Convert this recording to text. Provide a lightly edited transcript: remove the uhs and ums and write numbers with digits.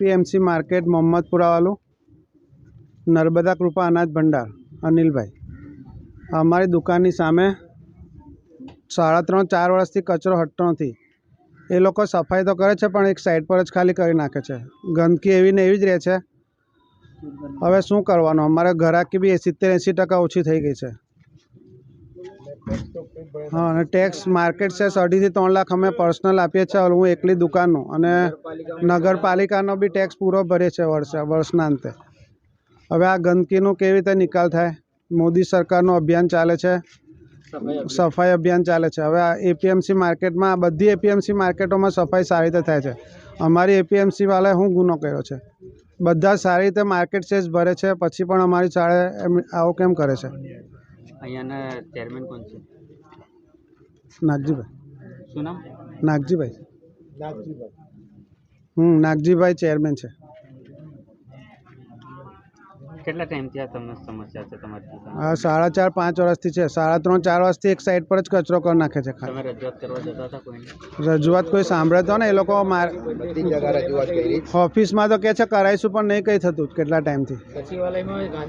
APMC market Mohammadpura वालू नर्मदा कृपा अनाज भंडार अनिल भाई अमारी दुकाननी सामे 3.5-4 वर्षथी कचरो हटतो नथी। ए लोको सफाई तो करे छे पण एक साइड पर ज खाली करी नाखे छे। गंदकी एवी ने एवी ज रहे छे। हवे शुं करवानुं? अमारे ग्राहकी बी 70-80% ओछी थई गई छे। हाँ, अने टैक्स मार्केट से 2.5 થી 3 लाख अमे पर्सनल आपीए छे। हूँ एकली दुकाननो अने नगरपालिकानो बी टैक्स पूरो भरीए छे वर्षना अंते। हवे आ गंदकीनो केवी रीते निकाल थाय? मोदी सरकारनो अभियान चाले छे, सफाई अभियान चाले छे। हवे आ एपीएमसी मार्केट में बधी एपीएमसी मार्केटों में सफाई सारी रीते थाय छे। अमारी एपीएमसी वाले हूँ गुनो कर्यो छे? बधा सारी रीते मार्केट सेज भरे छे, पछी पण अमारी शाळे आवो केम करे छे? अहींयाना चेरमेन कोण छे? नागजीभाई। शुं नाम? नागजीभाई। नागजीभाई चेरमेन छे। કેટલા ટાઈમથી આ તમને સમસ્યા છે તમારી દુકાન? 4.5 વર્ષથી છે। 3.5-4 વર્ષથી એક સાઈડ પર જ કચરો કરી નાખે છે। તમે રજૂઆત કરવા જતા હતા કોઈને? રજૂઆત કોઈ સાંભળે તો ને એ લોકો ઓફિસમાં તો કહે છે કરાવીશું પણ નહીં કંઈ થતું કેટલા ટાઈમથી। સચિવાલયમાં